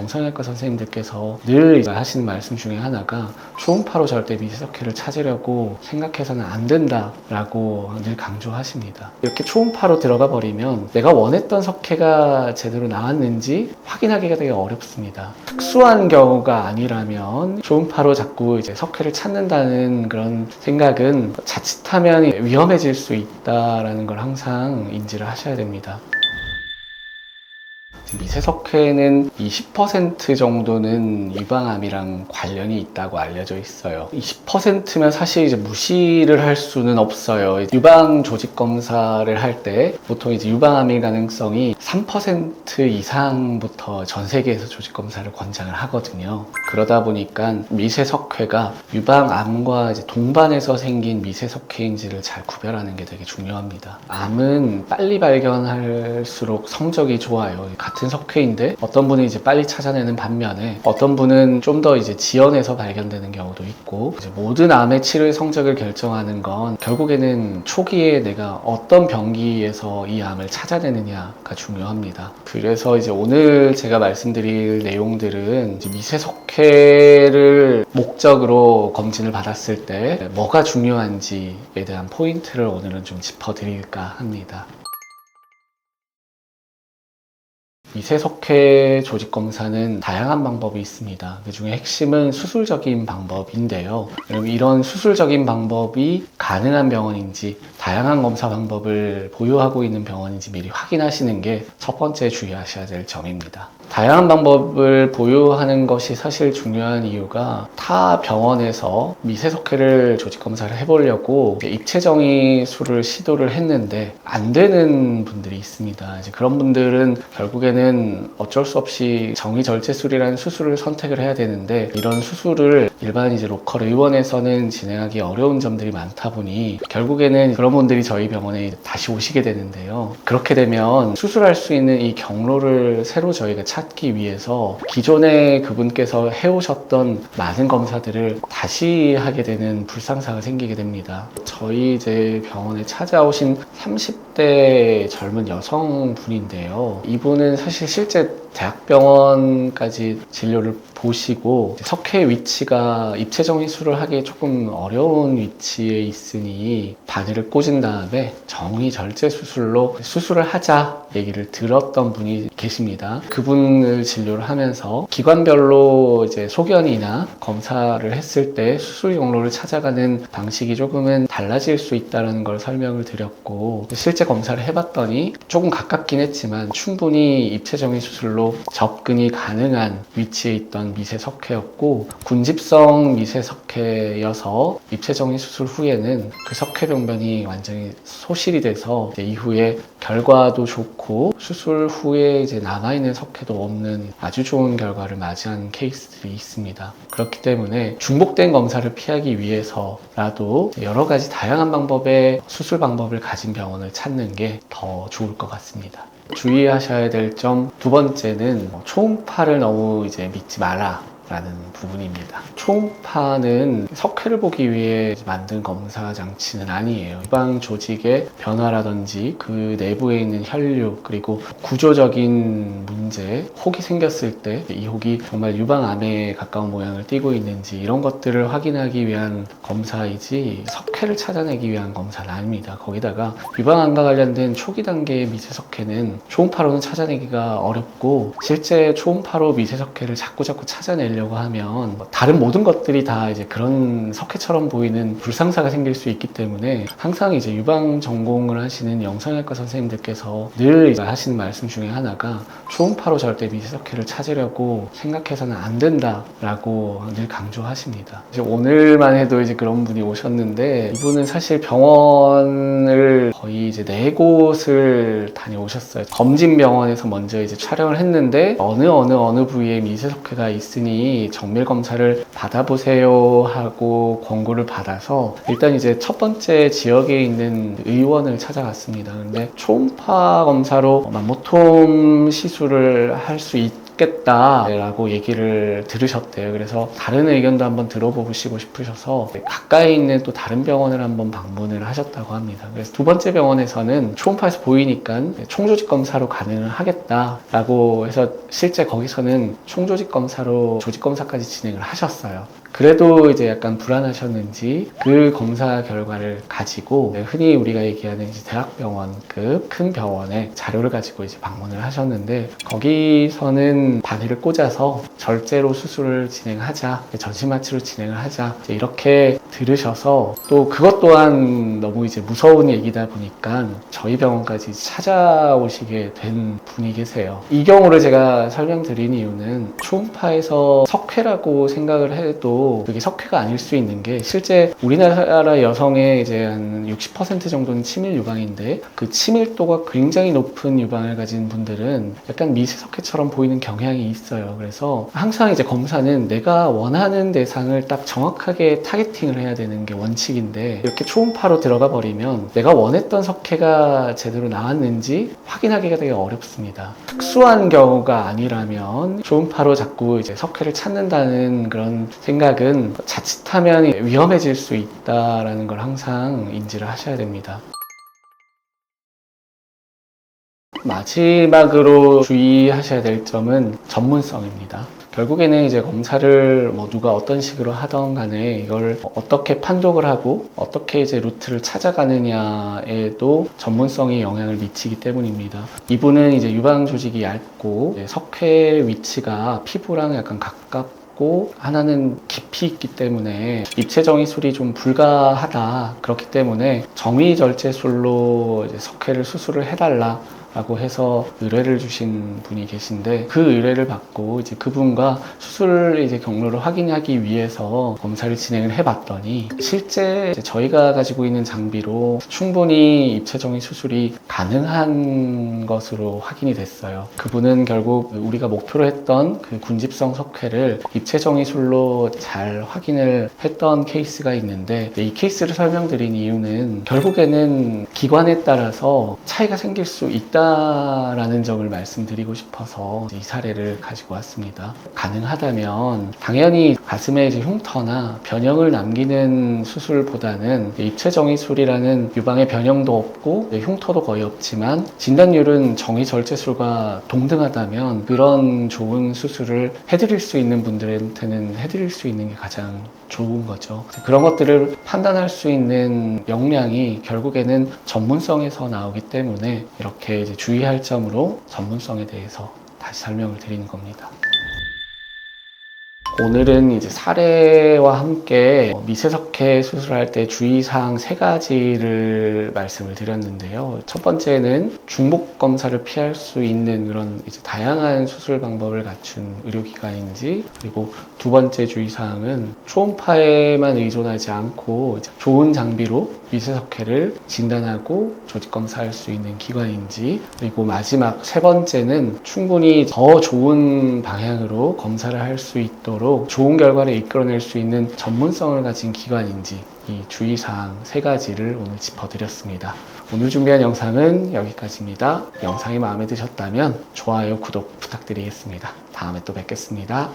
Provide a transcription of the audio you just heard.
영상외과 선생님들께서 늘 하시는 말씀 중에 하나가 초음파로 절대 미세석회를 찾으려고 생각해서는 안 된다라고 늘 강조하십니다. 이렇게 초음파로 들어가 버리면 내가 원했던 석회가 제대로 나왔는지 확인하기가 되게 어렵습니다. 특수한 경우가 아니라면 초음파로 자꾸 이제 석회를 찾는다는 그런 생각은 자칫하면 위험해질 수 있다라는 걸 항상 인지를 하셔야 됩니다. 미세석회는 20% 정도는 유방암이랑 관련이 있다고 알려져 있어요. 20%면 사실 이제 무시를 할 수는 없어요. 유방 조직 검사를 할 때 보통 이제 유방암일 가능성이 3% 이상부터 전 세계에서 조직 검사를 권장을 하거든요. 그러다 보니까 미세석회가 유방암과 이제 동반해서 생긴 미세석회인지를 잘 구별하는 게 되게 중요합니다. 암은 빨리 발견할수록 성적이 좋아요. 같은 석회인데 어떤 분은 이제 빨리 찾아내는 반면에 어떤 분은 좀 더 이제 지연해서 발견되는 경우도 있고, 이제 모든 암의 치료의 성적을 결정하는 건 결국에는 초기에 내가 어떤 병기에서 이 암을 찾아내느냐가 중요합니다. 그래서 이제 오늘 제가 말씀드릴 내용들은 이제 미세석회를 목적으로 검진을 받았을 때 뭐가 중요한지에 대한 포인트를 오늘은 좀 짚어드릴까 합니다. 미세석회 조직검사는 다양한 방법이 있습니다. 그 중에 핵심은 수술적인 방법인데요. 그럼 이런 수술적인 방법이 가능한 병원인지, 다양한 검사 방법을 보유하고 있는 병원인지 미리 확인하시는 게 첫 번째 주의하셔야 될 점입니다. 다양한 방법을 보유하는 것이 사실 중요한 이유가 타 병원에서 미세석회를 조직검사를 해보려고 입체정의술을 시도를 했는데 안 되는 분들이 있습니다. 이제 그런 분들은 결국에는 어쩔 수 없이 정의절제술이라는 수술을 선택을 해야 되는데, 이런 수술을 일반 이제 로컬 의원에서는 진행하기 어려운 점들이 많다 보니 결국에는 그런 분들이 저희 병원에 다시 오시게 되는데요. 그렇게 되면 수술할 수 있는 이 경로를 새로 저희가 찾기 위해서 기존에 그분께서 해오셨던 많은 검사들을 다시 하게 되는 불상사가 생기게 됩니다. 저희 이제 병원에 찾아오신 30대 젊은 여성분인데요. 이분은 사실 실제 대학병원까지 진료를 보시고 석회 위치가 입체정의술을 하기 조금 어려운 위치에 있으니 바늘을 꽂은 다음에 정의절제 수술로 수술을 하자 얘기를 들었던 분이 계십니다. 그분을 진료를 하면서 기관별로 이제 소견이나 검사를 했을 때 수술 경로를 찾아가는 방식이 조금은 달라질 수 있다는 걸 설명을 드렸고, 실제 검사를 해봤더니 조금 가깝긴 했지만 충분히 입체정의 수술로 접근이 가능한 위치에 있던 미세석회였고, 군집성 미세석회여서 입체정의 수술 후에는 그 석회병변이 완전히 소실이 돼서 이후에 결과도 좋고 수술 후에 이제 남아있는 석회도 없는 아주 좋은 결과를 맞이한 케이스들이 있습니다. 그렇기 때문에 중복된 검사를 피하기 위해서라도 여러 가지 다양한 방법의 수술 방법을 가진 병원을 찾는 게 더 좋을 것 같습니다. 주의하셔야 될 점 두 번째는 초음파를 너무 이제 믿지 마라 라는 부분입니다. 초음파는 석회를 보기 위해 만든 검사 장치는 아니에요. 유방 조직의 변화라든지 그 내부에 있는 혈류, 그리고 구조적인 문제, 혹이 생겼을 때 이 혹이 정말 유방암에 가까운 모양을 띠고 있는지 이런 것들을 확인하기 위한 검사이지 석회를 찾아내기 위한 검사는 아닙니다. 거기다가 유방암과 관련된 초기 단계의 미세석회는 초음파로는 찾아내기가 어렵고, 실제 초음파로 미세석회를 자꾸 찾아내려고 하면 다른 모든 것들이 다 이제 그런 석회처럼 보이는 불상사가 생길 수 있기 때문에 항상 이제 유방 전공을 하시는 영상외과 선생님들께서 늘 하시는 말씀 중에 하나가 초음파로 절대 미세석회를 찾으려고 생각해서는 안 된다라고 늘 강조하십니다. 이제 오늘만 해도 이제 그런 분이 오셨는데, 이분은 사실 병원을 거의 이제 4곳을 다녀오셨어요. 검진병원에서 먼저 이제 촬영을 했는데 어느 부위에 미세석회가 있으니 정밀 검사를 받아보세요 하고 권고를 받아서 일단 이제 첫 번째 지역에 있는 의원을 찾아갔습니다. 근데 초음파 검사로 맘모톰 시술을 할 수 좋겠다라고 얘기를 들으셨대요. 그래서 다른 의견도 한번 들어보시고 싶으셔서 가까이 있는 또 다른 병원을 한번 방문을 하셨다고 합니다. 그래서 두 번째 병원에서는 초음파에서 보이니까 총조직 검사로 가능을 하겠다라고 해서 실제 거기서는 총조직 검사로 조직 검사까지 진행을 하셨어요. 그래도 이제 약간 불안하셨는지 그 검사 결과를 가지고 흔히 우리가 얘기하는 이제 대학병원급 큰 병원에 자료를 가지고 이제 방문을 하셨는데, 거기서는 바늘을 꽂아서 절제로 수술을 진행하자, 전신마취로 진행을 하자 이렇게 들으셔서, 또 그것 또한 너무 이제 무서운 얘기다 보니까 저희 병원까지 찾아오시게 된 분이 계세요. 이 경우를 제가 설명드린 이유는 초음파에서 석회라고 생각을 해도 그게 석회가 아닐 수 있는 게, 실제 우리나라 여성의 이제 한 60% 정도는 치밀 유방인데 그 치밀도가 굉장히 높은 유방을 가진 분들은 약간 미세석회처럼 보이는 경향이 있어요. 그래서 항상 이제 검사는 내가 원하는 대상을 딱 정확하게 타겟팅을 해야 되는 게 원칙인데, 이렇게 초음파로 들어가 버리면 내가 원했던 석회가 제대로 나왔는지 확인하기가 되게 어렵습니다. 특수한 경우가 아니라면 초음파로 자꾸 이제 석회를 찾는다는 그런 생각은 자칫하면 위험해질 수 있다라는 걸 항상 인지를 하셔야 됩니다. 마지막으로 주의하셔야 될 점은 전문성입니다. 결국에는 이제 검사를 누가 어떤 식으로 하던 간에 이걸 어떻게 판독을 하고 어떻게 이제 루트를 찾아가느냐에도 전문성이 영향을 미치기 때문입니다. 이분은 이제 유방 조직이 얇고 석회 위치가 피부랑 약간 가깝고 하나는 깊이 있기 때문에 입체 정의술이 좀 불가하다. 그렇기 때문에 정의절제술로 이제 석회를 수술을 해달라 라고 해서 의뢰를 주신 분이 계신데, 그 의뢰를 받고 이제 그분과 수술 이제 경로를 확인하기 위해서 검사를 진행을 해봤더니, 실제 이제 저희가 가지고 있는 장비로 충분히 입체정의 수술이 가능한 것으로 확인이 됐어요. 그분은 결국 우리가 목표로 했던 그 군집성 석회를 입체정의술로 잘 확인을 했던 케이스가 있는데, 이 케이스를 설명드린 이유는 결국에는 기관에 따라서 차이가 생길 수 있다라는 점을 말씀드리고 싶어서 이 사례를 가지고 왔습니다. 가능하다면 당연히 가슴에 이제 흉터나 변형을 남기는 수술보다는 입체정의술이라는 유방에 변형도 없고 흉터도 거의 없지만 진단율은 정의절제술과 동등하다면, 그런 좋은 수술을 해드릴 수 있는 분들한테는 해드릴 수 있는 게 가장 좋은 거죠. 그런 것들을 판단할 수 있는 역량이 결국에는 전문성에서 나오기 때문에 이렇게 이제 주의할 점으로 전문성에 대해서 다시 설명을 드리는 겁니다. 오늘은 이제 사례와 함께 미세석회 수술할 때 주의사항 3가지를 말씀을 드렸는데요. 첫 번째는 중복 검사를 피할 수 있는 그런 이제 다양한 수술 방법을 갖춘 의료기관인지, 그리고 두 번째 주의사항은 초음파에만 의존하지 않고 좋은 장비로 미세석회를 진단하고 조직검사할 수 있는 기관인지, 그리고 마지막 세 번째는 충분히 더 좋은 방향으로 검사를 할 수 있도록 좋은 결과를 이끌어낼 수 있는 전문성을 가진 기관인지, 이 주의사항 3가지를 오늘 짚어드렸습니다. 오늘 준비한 영상은 여기까지입니다. 영상이 마음에 드셨다면 좋아요, 구독 부탁드리겠습니다. 다음에 또 뵙겠습니다.